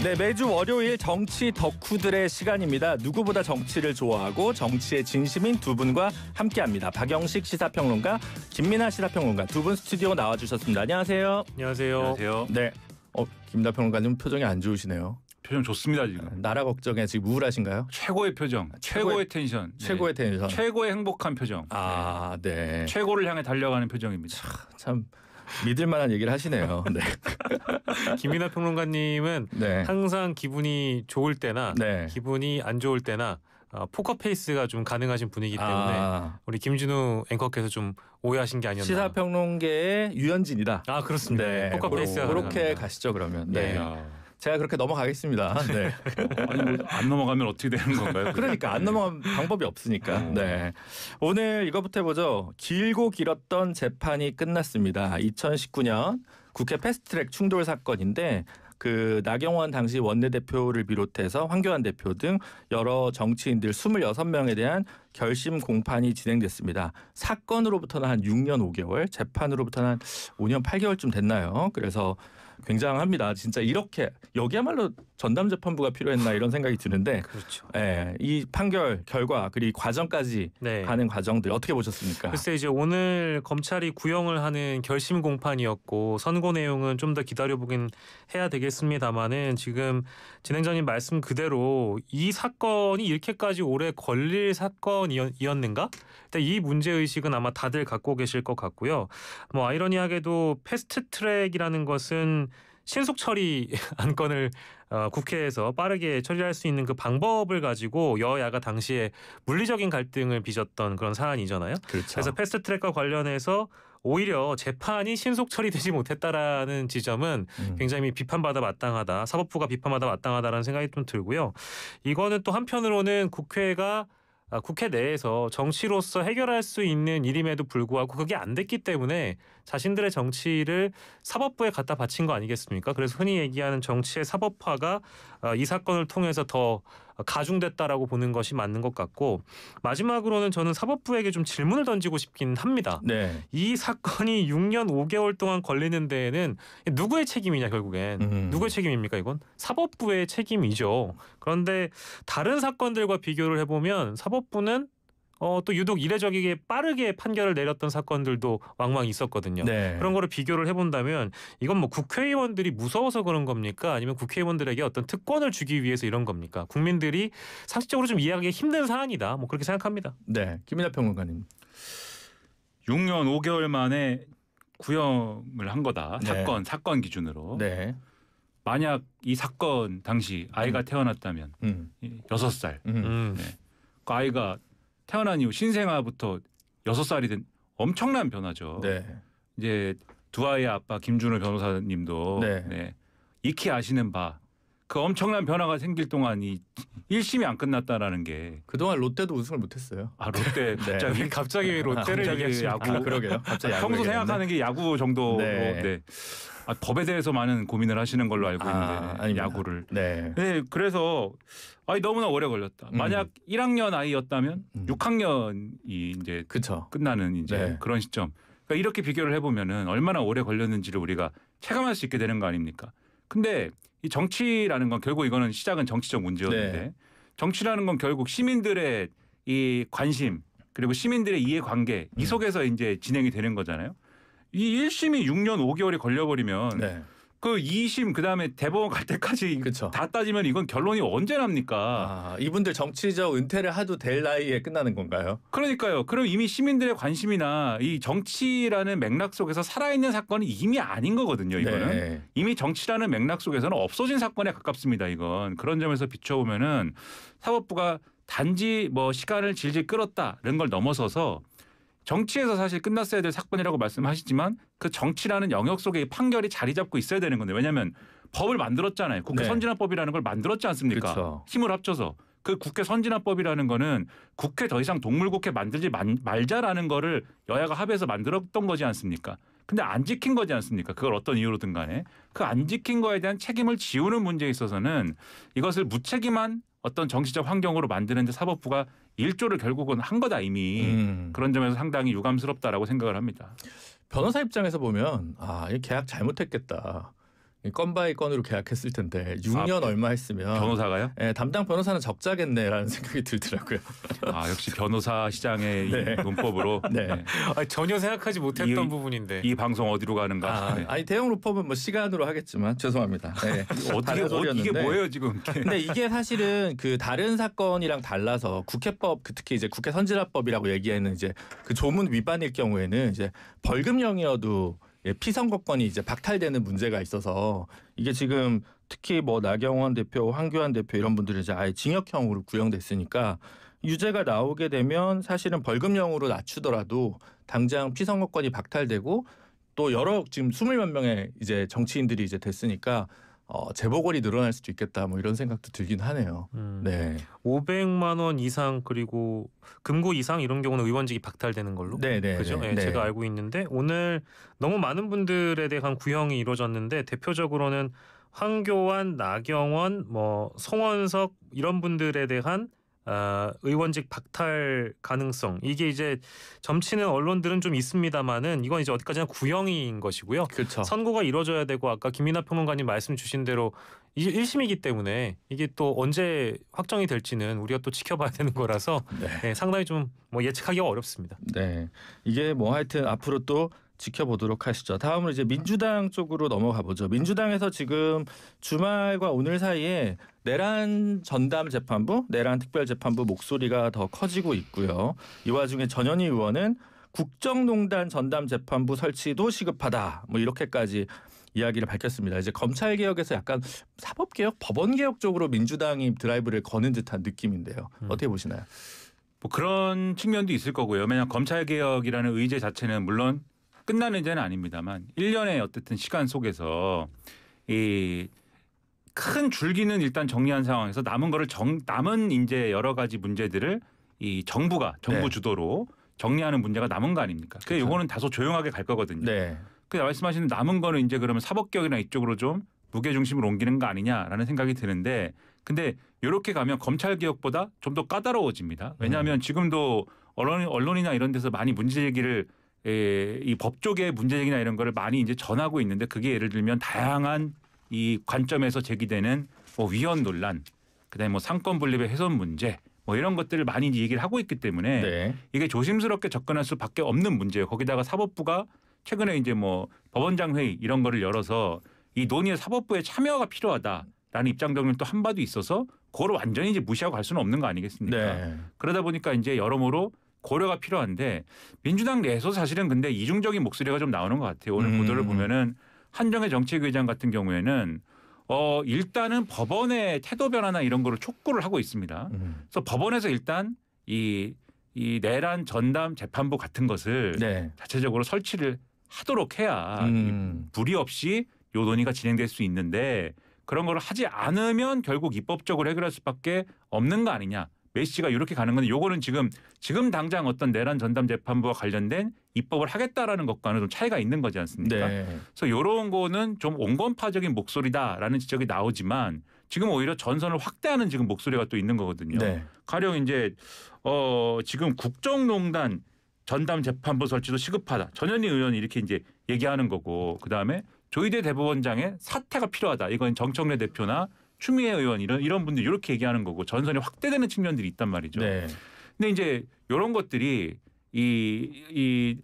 네, 매주 월요일 정치 덕후들의 시간입니다. 누구보다 정치를 좋아하고 정치에 진심인 두 분과 함께합니다. 박영식 시사평론가, 김민하 시사평론가 두 분 스튜디오 나와주셨습니다. 안녕하세요. 안녕하세요. 안녕하세요. 네, 김민하 평론가님 표정이 안 좋으시네요. 표정 좋습니다 지금. 나라 걱정에 지금 우울하신가요? 최고의 표정, 최고의 텐션, 최고의 텐션, 최고의 행복한 표정. 아, 네. 최고를 향해 달려가는 표정입니다. 참 믿을 만한 얘기를 하시네요. 네. 김민하 평론가님은 네. 항상 기분이 좋을 때나 네. 기분이 안 좋을 때나 포커페이스가 좀 가능하신 분이기 때문에 우리 김준우 앵커께서 좀 오해하신 게 아니었나. 시사평론계의 유현진이다. 아, 그렇습니다. 네. 포커페이스가 그렇게 가시죠 그러면. 네. 제가 그렇게 넘어가겠습니다. 네. 아니 안 넘어가면 어떻게 되는 건가요? 그러니까 안 넘어가면 방법이 없으니까. 네. 오늘 이거부터 해보죠. 길고 길었던 재판이 끝났습니다. 2019년 국회 패스트트랙 충돌 사건인데 그 나경원 당시 원내대표를 비롯해서 황교안 대표 등 여러 정치인들 26명에 대한 결심 공판이 진행됐습니다. 사건으로부터는 한 6년 5개월, 재판으로부터는 한 5년 8개월쯤 됐나요? 그래서 굉장합니다. 진짜 이렇게 여기야말로 전담재판부가 필요했나 이런 생각이 드는데, 그렇죠. 예, 이 판결 결과 그리고 과정까지 가는 과정들 어떻게 보셨습니까? 글쎄 이제 오늘 검찰이 구형을 하는 결심 공판이었고 선고 내용은 좀 더 기다려보긴 해야 되겠습니다만은 지금 진행자님 말씀 그대로 이 사건이 이렇게까지 오래 걸릴 사건이었는가? 이 문제의식은 아마 다들 갖고 계실 것 같고요. 뭐 아이러니하게도 패스트트랙이라는 것은 신속 처리 안건을 국회에서 빠르게 처리할 수 있는 그 방법을 가지고 여야가 당시에 물리적인 갈등을 빚었던 그런 사안이잖아요. 그렇죠. 그래서 패스트트랙과 관련해서 오히려 재판이 신속 처리되지 못했다라는 지점은 굉장히 비판받아 마땅하다. 사법부가 비판받아 마땅하다라는 생각이 좀 들고요. 이거는 또 한편으로는 국회 내에서 정치로서 해결할 수 있는 일임에도 불구하고 그게 안 됐기 때문에 자신들의 정치를 사법부에 갖다 바친 거 아니겠습니까? 그래서 흔히 얘기하는 정치의 사법화가 이 사건을 통해서 더 가중됐다라고 보는 것이 맞는 것 같고, 마지막으로는 저는 사법부에게 좀 질문을 던지고 싶긴 합니다. 네. 이 사건이 6년 5개월 동안 걸리는 데에는 누구의 책임이냐 결국엔. 누구의 책임입니까 이건? 사법부의 책임이죠. 그런데 다른 사건들과 비교를 해보면 사법부는 또 유독 이례적이게 빠르게 판결을 내렸던 사건들도 왕왕 있었거든요. 네. 그런 거를 비교를 해본다면 이건 뭐 국회의원들이 무서워서 그런 겁니까? 아니면 국회의원들에게 어떤 특권을 주기 위해서 이런 겁니까? 국민들이 상식적으로 좀 이해하기 힘든 사안이다. 뭐 그렇게 생각합니다. 네, 김민하 평론가님. 6년 5개월 만에 구형을 한 거다. 네. 사건 기준으로. 네. 만약 이 사건 당시 아이가 태어났다면 6살. 네. 그 아이가 태어난 이후 신생아부터 6살이 된 엄청난 변화죠. 네. 이제 두 아이의 아빠 김준호 변호사님도 네. 익히 아시는 바 그 엄청난 변화가 생길 동안 이 1심이 안 끝났다라는 게 그동안 롯데도 우승을 못했어요. 아 롯데 네. 갑자기 왜 롯데를 얘기하시죠? 야구 그러게요. 갑자기 야구 평소 얘기했네. 생각하는 게 야구 정도로 네. 법에 대해서 많은 고민을 하시는 걸로 알고 있는데 아닙니다. 야구를. 네. 네, 그래서 너무나 오래 걸렸다. 만약 1학년 아이였다면 6학년이 이제 그쵸. 끝나는 이제 네. 그런 시점. 그러니까 이렇게 비교를 해보면은 얼마나 오래 걸렸는지를 우리가 체감할 수 있게 되는 거 아닙니까? 근데 이 정치라는 건 결국 이거는 시작은 정치적 문제였는데 네. 정치라는 건 결국 시민들의 이 관심 그리고 시민들의 이해관계 이 속에서 이제 진행이 되는 거잖아요. 이 1심이 6년 5개월이 걸려버리면 네. 그 2심 그다음에 대법원 갈 때까지 그쵸. 다 따지면 이건 결론이 언제 납니까? 이분들 정치적 은퇴를 하도 될 나이에 끝나는 건가요? 그러니까요. 그럼 이미 시민들의 관심이나 이 정치라는 맥락 속에서 살아있는 사건이 이미 아닌 거거든요. 이거는. 네. 이미 정치라는 맥락 속에서는 없어진 사건에 가깝습니다. 이건. 그런 점에서 비춰보면은 사법부가 단지 뭐 시간을 질질 끌었다는 걸 넘어서서 정치에서 사실 끝났어야 될 사건이라고 말씀하시지만 그 정치라는 영역 속에 이 판결이 자리 잡고 있어야 되는 건데, 왜냐하면 법을 만들었잖아요. 국회 네. 선진화법이라는 걸 만들었지 않습니까? 그쵸. 힘을 합쳐서. 그 국회 선진화법이라는 거는 국회 더 이상 동물국회 만들지 말자라는 거를 여야가 합해서 만들었던 거지 않습니까? 근데 안 지킨 거지 않습니까? 그걸 어떤 이유로든 간에. 그 안 지킨 거에 대한 책임을 지우는 문제에 있어서는 이것을 무책임한 어떤 정치적 환경으로 만드는 데 사법부가 일조를 결국은 한 거다 이미. 그런 점에서 상당히 유감스럽다라고 생각을 합니다. 변호사 입장에서 보면 이 계약 잘못했겠다. 건 바이 건으로 계약했을 텐데 6년 얼마 했으면 변호사가요? 담당 변호사는 적자겠네라는 생각이 들더라고요. 아 역시 변호사 시장의 네. 이 논법으로 네. 네. 전혀 생각하지 못했던 이- 부분인데. 이 방송 어디로 가는가? 네. 아니 대형 로펌은 뭐 시간으로 하겠지만 죄송합니다. 네. 다른 이게 소리였는데. 뭐예요 지금? 근데 이게 사실은 그 다른 사건이랑 달라서 국회법 특히 이제 국회 선진화법이라고 얘기하는 이제 그 조문 위반일 경우에는 이제 벌금형이어도 피선거권이 이제 박탈되는 문제가 있어서 이게 지금 특히 뭐 나경원 대표, 황교안 대표 이런 분들이 이제 아예 징역형으로 구형됐으니까 유죄가 나오게 되면 사실은 벌금형으로 낮추더라도 당장 피선거권이 박탈되고 또 여러 지금 20몇 명의 이제 정치인들이 이제 됐으니까 재보궐이 늘어날 수도 있겠다 뭐 이런 생각도 들긴 하네요. 네. 500만 원 이상 그리고 금고 이상 이런 경우는 의원직이 박탈되는 걸로. 네네. 그죠? 네. 제가 알고 있는데 오늘 너무 많은 분들에 대한 구형이 이루어졌는데 대표적으로는 황교안, 나경원, 뭐 송원석 이런 분들에 대한 의원직 박탈 가능성 이게 이제 점치는 언론들은 좀 있습니다만은 이건 이제 어디까지나 구형인 것이고요. 그렇죠. 선고가 이루어져야 되고 아까 김민하 평론가님 말씀 주신 대로 이게 1심이기 때문에 이게 또 언제 확정이 될지는 우리가 또 지켜봐야 되는 거라서 네. 상당히 좀 뭐 예측하기가 어렵습니다. 네. 이게 뭐 하여튼 앞으로 또 지켜보도록 하시죠. 다음으로 이제 민주당 쪽으로 넘어가 보죠. 민주당에서 지금 주말과 오늘 사이에 내란 전담 재판부, 내란 특별 재판부 목소리가 더 커지고 있고요. 이 와중에 전현희 의원은 국정농단 전담 재판부 설치도 시급하다. 뭐 이렇게까지 이야기를 밝혔습니다. 이제 검찰 개혁에서 약간 사법 개혁, 법원 개혁 쪽으로 민주당이 드라이브를 거는 듯한 느낌인데요. 어떻게 보시나요? 뭐 그런 측면도 있을 거고요. 왜냐하면 검찰 개혁이라는 의제 자체는 물론 끝나는 의제는 아닙니다만 1년의 어쨌든 시간 속에서 이 큰 줄기는 일단 정리한 상황에서 남은 거를 남은 이제 여러 가지 문제들을 이 정부 네. 주도로 정리하는 문제가 남은 거 아닙니까? 그래서 그렇죠. 요거는 다소 조용하게 갈 거거든요. 네. 그 말씀하시는 남은 거는 이제 그러면 사법개혁이나 이쪽으로 좀 무게 중심을 옮기는 거 아니냐라는 생각이 드는데 근데 이렇게 가면 검찰 개혁보다 좀 더 까다로워집니다. 왜냐하면 지금도 언론이나 이런 데서 많이 문제 제기를 이 법 쪽의 문제 제기나 이런 거를 많이 이제 전하고 있는데 그게 예를 들면 다양한 이 관점에서 제기되는 뭐 위헌 논란, 그다음에 뭐 상권 분립의 훼손 문제, 뭐 이런 것들을 많이 얘기를 하고 있기 때문에 네. 이게 조심스럽게 접근할 수밖에 없는 문제예요. 거기다가 사법부가 최근에 이제 뭐 법원장 회의 이런 거를 열어서 이 논의에 사법부의 참여가 필요하다라는 입장 정리는 또 한 바도 있어서 그걸 완전히 이제 무시하고 갈 수는 없는 거 아니겠습니까? 네. 그러다 보니까 이제 여러모로 고려가 필요한데 민주당 내에서 사실은 근데 이중적인 목소리가 좀 나오는 것 같아요. 오늘 보도를 보면은 한정혜 정책의장 같은 경우에는 일단은 법원의 태도 변화나 이런 거를 촉구를 하고 있습니다. 그래서 법원에서 일단 이 내란 전담 재판부 같은 것을 네. 자체적으로 설치를 하도록 해야 무리 없이 요 논의가 진행될 수 있는데 그런 걸 하지 않으면 결국 입법적으로 해결할 수밖에 없는 거 아니냐. 메시지가 이렇게 가는 건데 요거는 지금 당장 어떤 내란 전담 재판부와 관련된 입법을 하겠다라는 것과는 좀 차이가 있는 거지 않습니까? 네. 그래서 이런 거는 좀 온건파적인 목소리다라는 지적이 나오지만 지금 오히려 전선을 확대하는 지금 목소리가 또 있는 거거든요. 네. 가령 이제 지금 국정농단 전담 재판부 설치도 시급하다. 전현희 의원이 이렇게 이제 얘기하는 거고 그다음에 조희대 대법원장의 사퇴가 필요하다. 이건 정청래 대표나 추미애 의원 이런 분들이 이렇게 얘기하는 거고 전선이 확대되는 측면들이 있단 말이죠. 네. 근데 이제 이런 것들이 이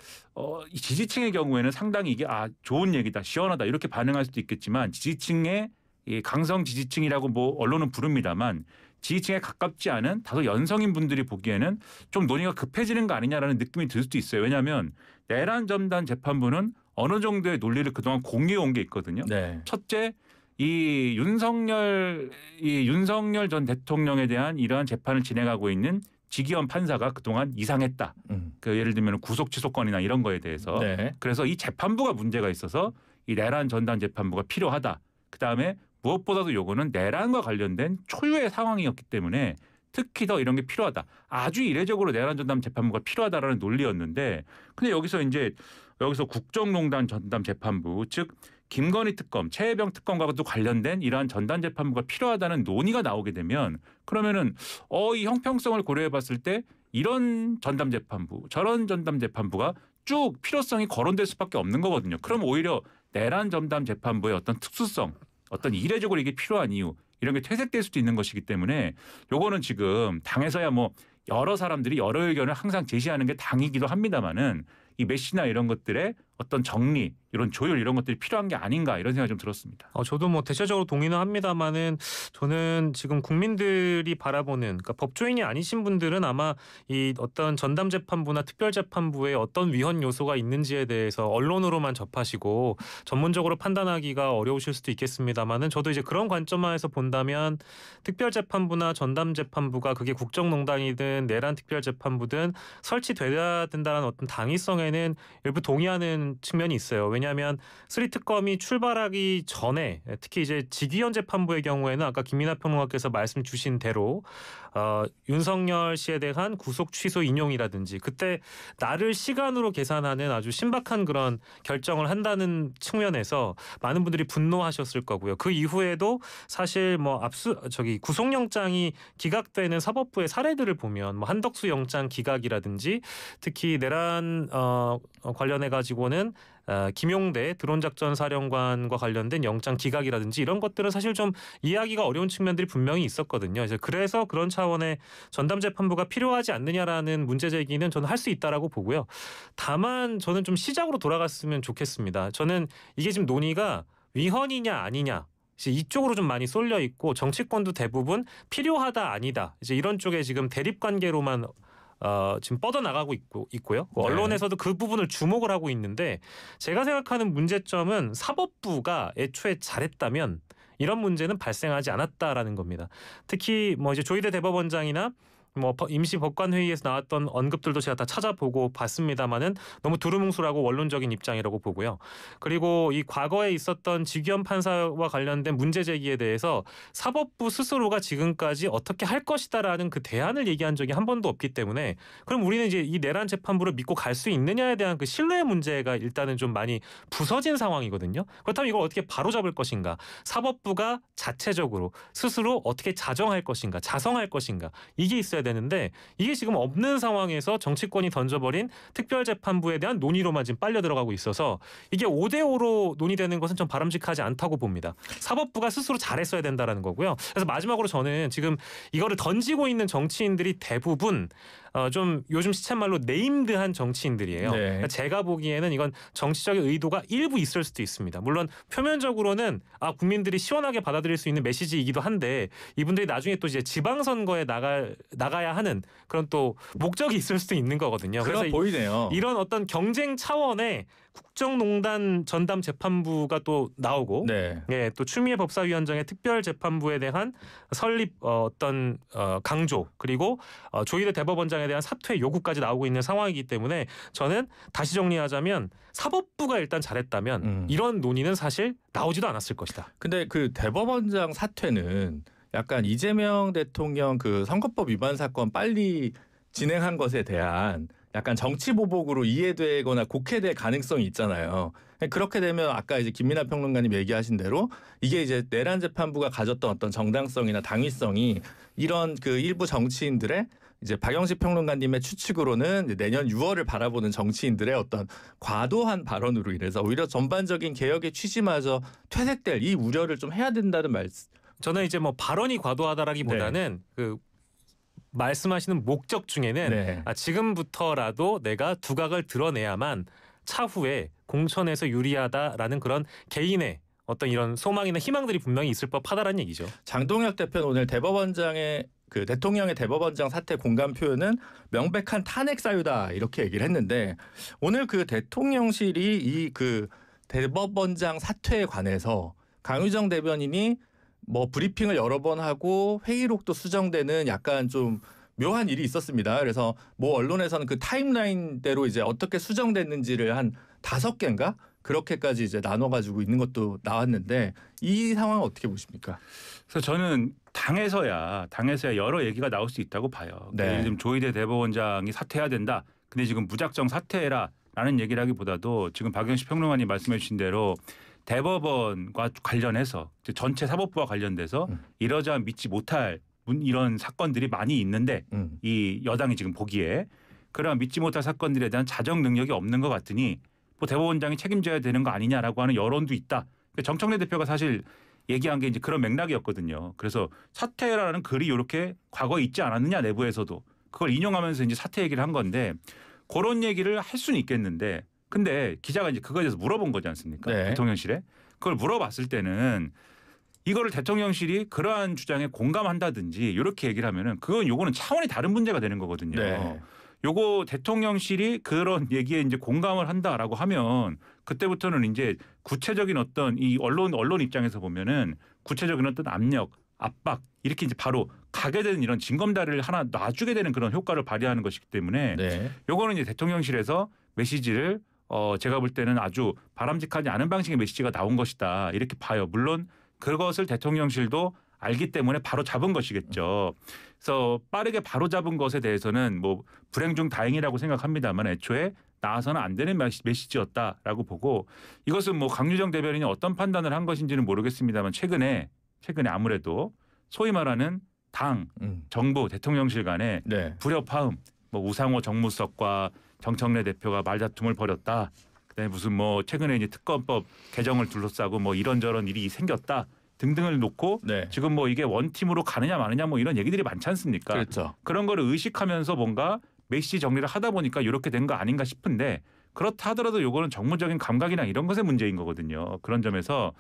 지지층의 경우에는 상당히 이게 좋은 얘기다, 시원하다 이렇게 반응할 수도 있겠지만 지지층의 이 강성 지지층이라고 뭐 언론은 부릅니다만 지지층에 가깝지 않은 다소 연성인 분들이 보기에는 좀 논의가 급해지는 거 아니냐라는 느낌이 들 수도 있어요. 왜냐하면 내란 전담 재판부는 어느 정도의 논리를 그동안 공유해 온 게 있거든요. 네. 첫째, 이 윤석열 전 대통령에 대한 이러한 재판을 진행하고 있는 지기현 판사가 그동안 이상했다. 그 예를 들면 구속 취소권이나 이런 거에 대해서. 네. 그래서 이 재판부가 문제가 있어서 이 내란 전담 재판부가 필요하다. 그다음에 무엇보다도 요거는 내란과 관련된 초유의 상황이었기 때문에 특히 더 이런 게 필요하다. 아주 이례적으로 내란 전담 재판부가 필요하다라는 논리였는데 근데 여기서 국정농단 전담 재판부 즉 김건희 특검, 최혜병 특검과도 관련된 이러한 전담 재판부가 필요하다는 논의가 나오게 되면 그러면은 이 형평성을 고려해 봤을 때 이런 전담 재판부, 저런 전담 재판부가 쭉 필요성이 거론될 수밖에 없는 거거든요. 그럼 오히려 내란 전담 재판부의 어떤 특수성, 어떤 이례적으로 이게 필요한 이유 이런 게 퇴색될 수도 있는 것이기 때문에 요거는 지금 당에서야 뭐 여러 사람들이 여러 의견을 항상 제시하는 게 당이기도 합니다만은 이 메시나 이런 것들의 어떤 정리, 이런 조율 이런 것들이 필요한 게 아닌가 이런 생각이 좀 들었습니다. 저도 뭐 대체적으로 동의는 합니다만은 저는 지금 국민들이 바라보는 그러니까 법조인이 아니신 분들은 아마 이 어떤 전담재판부나 특별재판부에 어떤 위헌 요소가 있는지에 대해서 언론으로만 접하시고 전문적으로 판단하기가 어려우실 수도 있겠습니다만은 저도 이제 그런 관점에서 본다면 특별재판부나 전담재판부가 그게 국정농단이든 내란특별재판부든 설치돼야 된다는 어떤 당위성에는 일부 동의하는 측면이 있어요. 왜냐하면 3특검이 출발하기 전에 특히 이제 직위원 재판부의 경우에는 아까 김민하 평론가께서 말씀 주신 대로 윤석열 씨에 대한 구속 취소 인용이라든지 그때 나를 시간으로 계산하는 아주 신박한 그런 결정을 한다는 측면에서 많은 분들이 분노하셨을 거고요. 그 이후에도 사실 뭐 구속영장이 기각되는 사법부의 사례들을 보면 뭐 한덕수 영장 기각이라든지 특히 내란 관련해 가지고는 김용대 드론작전 사령관과 관련된 영장 기각이라든지 이런 것들은 사실 좀 이해하기가 어려운 측면들이 분명히 있었거든요. 그래서 그런 차원의 전담재판부가 필요하지 않느냐라는 문제 제기는 저는 할 수 있다라고 보고요. 다만 저는 좀 시작으로 돌아갔으면 좋겠습니다. 저는 이게 지금 논의가 위헌이냐 아니냐 이제 이쪽으로 좀 많이 쏠려 있고 정치권도 대부분 필요하다 아니다 이제 이런 쪽에 지금 대립 관계로만 지금 뻗어나가고 있고요. 언론에서도 그 부분을 주목을 하고 있는데 제가 생각하는 문제점은 사법부가 애초에 잘했다면 이런 문제는 발생하지 않았다라는 겁니다. 특히 뭐 이제 조희대 대법원장이나 뭐 임시법관회의에서 나왔던 언급들도 제가 다 찾아보고 봤습니다마는 너무 두루뭉술하고 원론적인 입장이라고 보고요. 그리고 이 과거에 있었던 직위원 판사와 관련된 문제 제기에 대해서 사법부 스스로가 지금까지 어떻게 할 것이다라는 그 대안을 얘기한 적이 한 번도 없기 때문에 그럼 우리는 이제 이 내란 재판부를 믿고 갈 수 있느냐에 대한 그 신뢰 문제가 일단은 좀 많이 부서진 상황이거든요. 그렇다면 이걸 어떻게 바로잡을 것인가? 사법부가 자체적으로 스스로 어떻게 자정할 것인가? 자성할 것인가? 이게 있어야 되는데 이게 지금 없는 상황에서 정치권이 던져버린 특별재판부에 대한 논의로만 지금 빨려 들어가고 있어서 이게 5대5로 논의되는 것은 좀 바람직하지 않다고 봅니다. 사법부가 스스로 잘했어야 된다라는 거고요. 그래서 마지막으로 저는 지금 이거를 던지고 있는 정치인들이 대부분 좀 요즘 시쳇말로 네임드한 정치인들이에요. 네. 그러니까 제가 보기에는 이건 정치적인 의도가 일부 있을 수도 있습니다. 물론 표면적으로는 국민들이 시원하게 받아들일 수 있는 메시지이기도 한데 이분들이 나중에 또 이제 지방선거에 나가야 하는 그런 또 목적이 있을 수도 있는 거거든요. 그래서 보이네요. 이런 어떤 경쟁 차원의 국정농단 전담 재판부가 또 나오고, 네. 예, 또 추미애 법사위원장의 특별 재판부에 대한 설립 강조 그리고 조희대 대법원장에 대한 사퇴 요구까지 나오고 있는 상황이기 때문에 저는 다시 정리하자면 사법부가 일단 잘했다면 이런 논의는 사실 나오지도 않았을 것이다. 근데 그 대법원장 사퇴는 약간 이재명 대통령 그 선거법 위반 사건 빨리 진행한 것에 대한 약간 정치 보복으로 이해되거나 곡해될 가능성이 있잖아요. 그렇게 되면 아까 이제 김민하 평론가님 얘기하신 대로 이게 이제 내란 재판부가 가졌던 어떤 정당성이나 당위성이 이런 그 일부 정치인들의 이제 박영식 평론가님의 추측으로는 이제 내년 6월을 바라보는 정치인들의 어떤 과도한 발언으로 인해서 오히려 전반적인 개혁의 취지마저 퇴색될 이 우려를 좀 해야 된다는 말씀. 저는 이제 뭐 발언이 과도하다라기보다는 그 말씀하시는 목적 중에는 지금부터라도 내가 두각을 드러내야만 차후에 공천에서 유리하다라는 그런 개인의 어떤 이런 소망이나 희망들이 분명히 있을 법하다라는 얘기죠. 장동혁 대표는 오늘 대법원장의 그 대통령의 대법원장 사퇴 공감 표현은 명백한 탄핵 사유다 이렇게 얘기를 했는데 오늘 그 대통령실이 이 그 대법원장 사퇴에 관해서 강유정 대변인이 뭐 브리핑을 여러 번 하고 회의록도 수정되는 약간 좀 묘한 일이 있었습니다. 그래서 뭐 언론에서는 그 타임라인대로 이제 어떻게 수정됐는지를 한 5개인가 그렇게까지 이제 나눠가지고 있는 것도 나왔는데 이 상황은 어떻게 보십니까? 그래서 저는 당에서야 여러 얘기가 나올 수 있다고 봐요. 네. 예를 들면 조희대 대법원장이 사퇴해야 된다. 근데 지금 무작정 사퇴해라라는 얘기라기보다도 지금 박영식 평론가님 말씀해 주신 대로 대법원과 관련해서 전체 사법부와 관련돼서 이러저러한 믿지 못할 이런 사건들이 많이 있는데 이 여당이 지금 보기에 그러한 믿지 못할 사건들에 대한 자정 능력이 없는 것 같으니 뭐 대법원장이 책임져야 되는 거 아니냐라고 하는 여론도 있다. 그러니까 정청래 대표가 사실 얘기한 게 이제 그런 맥락이었거든요. 그래서 사퇴라는 글이 이렇게 과거에 있지 않았느냐 내부에서도 그걸 인용하면서 이제 사퇴 얘기를 한 건데 그런 얘기를 할 수는 있겠는데 근데 기자가 이제 그거에 대해서 물어본 거지 않습니까? 네. 대통령실에 그걸 물어봤을 때는 이거를 대통령실이 그러한 주장에 공감한다든지 이렇게 얘기를 하면은 요거는 차원이 다른 문제가 되는 거거든요. 네. 요거 대통령실이 그런 얘기에 이제 공감을 한다라고 하면 그때부터는 이제 구체적인 어떤 이 언론 입장에서 보면은 구체적인 어떤 압력, 압박 이렇게 이제 바로 가게 되는 이런 징검다리를 하나 놔주게 되는 그런 효과를 발휘하는 것이기 때문에 네. 요거는 이제 대통령실에서 메시지를 제가 볼 때는 아주 바람직하지 않은 방식의 메시지가 나온 것이다 이렇게 봐요. 물론 그것을 대통령실도 알기 때문에 바로 잡은 것이겠죠. 그래서 빠르게 바로 잡은 것에 대해서는 뭐 불행 중 다행이라고 생각합니다만 애초에 나와서는 안 되는 메시지였다라고 보고 이것은 뭐 강유정 대변인이 어떤 판단을 한 것인지는 모르겠습니다만 최근에 아무래도 소위 말하는 당, 정부, 대통령실 간에 네. 불협화음, 뭐 우상호 정무수석과 정청래 대표가 말다툼을 벌였다. 그다음에 무슨 뭐 최근에 이제 특검법 개정을 둘러싸고 뭐 이런저런 일이 생겼다. 등등을 놓고 네. 지금 뭐 이게 원팀으로 가느냐 마느냐 뭐 이런 얘기들이 많지 않습니까? 그렇죠. 그런 거를 의식하면서 뭔가 메시지 정리를 하다 보니까 이렇게 된 거 아닌가 싶은데 그렇다 하더라도 요거는 정무적인 감각이나 이런 것의 문제인 거거든요. 그런 점에서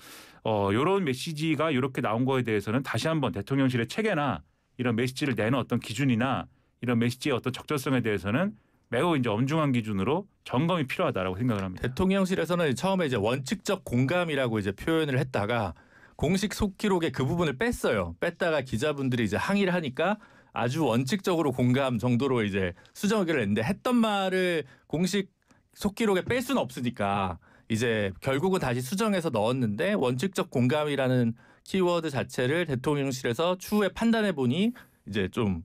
요런 메시지가 이렇게 나온 거에 대해서는 다시 한번 대통령실의 체계나 이런 메시지를 내는 어떤 기준이나 이런 메시지의 어떤 적절성에 대해서는 매우 이제 엄중한 기준으로 점검이 필요하다라고 생각을 합니다. 대통령실에서는 처음에 이제 원칙적 공감이라고 이제 표현을 했다가 공식 속기록에 그 부분을 뺐어요. 뺐다가 기자분들이 이제 항의를 하니까 아주 원칙적으로 공감 정도로 이제 수정 의견을 냈는데 했던 말을 공식 속기록에 뺄 수는 없으니까 이제 결국은 다시 수정해서 넣었는데 원칙적 공감이라는 키워드 자체를 대통령실에서 추후에 판단해 보니 이제 좀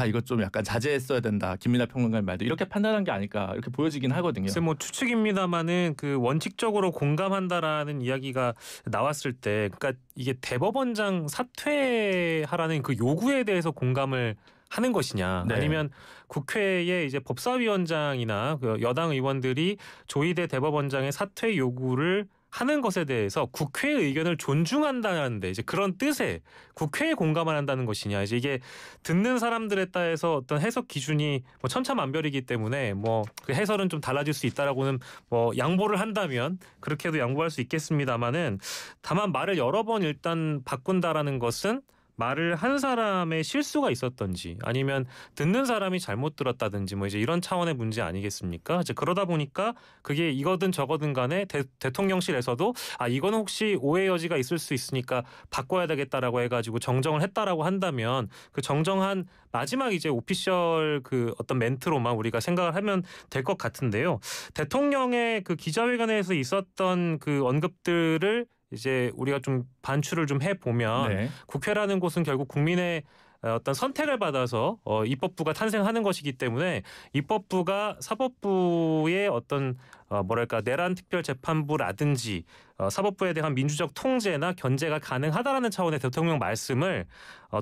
이것 좀 약간 자제했어야 된다. 김민하 평론가의 말도 이렇게 판단한 게 아닐까 이렇게 보여지긴 하거든요. 글쎄 뭐 추측입니다만은 그 원칙적으로 공감한다라는 이야기가 나왔을 때, 그러니까 이게 대법원장 사퇴하라는 그 요구에 대해서 공감을 하는 것이냐, 네. 아니면 국회의 이제 법사위원장이나 그 여당 의원들이 조희대 대법원장의 사퇴 요구를 하는 것에 대해서 국회의 의견을 존중한다는데 이제 그런 뜻에 국회에 공감을 한다는 것이냐, 이제 이게 듣는 사람들에 따라서 어떤 해석 기준이 뭐 천차만별이기 때문에 뭐 그 해설은 좀 달라질 수 있다라고는 뭐 양보를 한다면 그렇게도 양보할 수 있겠습니다만은, 다만 말을 여러 번 일단 바꾼다라는 것은 말을 한 사람의 실수가 있었던지 아니면 듣는 사람이 잘못 들었다든지 뭐 이제 이런 차원의 문제 아니겠습니까? 이제 그러다 보니까 그게 이거든 저거든 간에 대통령실에서도 이거는 혹시 오해 여지가 있을 수 있으니까 바꿔야 되겠다라고 해가지고 정정을 했다라고 한다면 그 정정한 마지막 이제 오피셜 그 어떤 멘트로만 우리가 생각을 하면 될 것 같은데요. 대통령의 그 기자회견에서 있었던 그 언급들을 이제 우리가 좀 반추를 좀 해보면 네. 국회라는 곳은 결국 국민의 어떤 선택을 받아서 입법부가 탄생하는 것이기 때문에 입법부가 사법부의 어떤 뭐랄까 내란 특별재판부라든지 사법부에 대한 민주적 통제나 견제가 가능하다라는 차원의 대통령 말씀을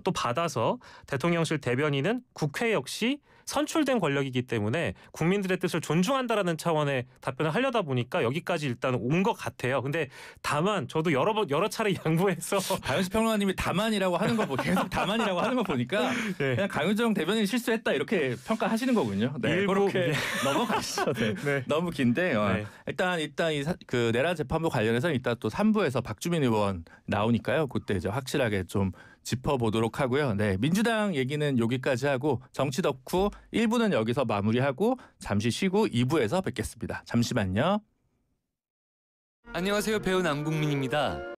또 받아서 대통령실 대변인은 국회 역시 선출된 권력이기 때문에 국민들의 뜻을 존중한다라는 차원의 답변을 하려다 보니까 여기까지 일단 온 것 같아요. 근데 다만 저도 여러 차례 양보해서 박영식 평론가님이 다만이라고 하는 거 계속 다만이라고 하는 거 보니까 네. 그냥 강유정 대변인이 실수했다 이렇게 평가하시는 거군요. 네, 일부, 그렇게 넘어가시죠. 네. 네. 너무 긴데 네. 일단 그 내란 재판부 관련해서 이따 또 3부에서 박주민 의원 나오니까요. 그때 이제 확실하게 좀 짚어보도록 하고요. 네, 민주당 얘기는 여기까지 하고 정치 덕후 1부는 여기서 마무리하고 잠시 쉬고 2부에서 뵙겠습니다. 잠시만요. 안녕하세요. 배우 남궁민입니다.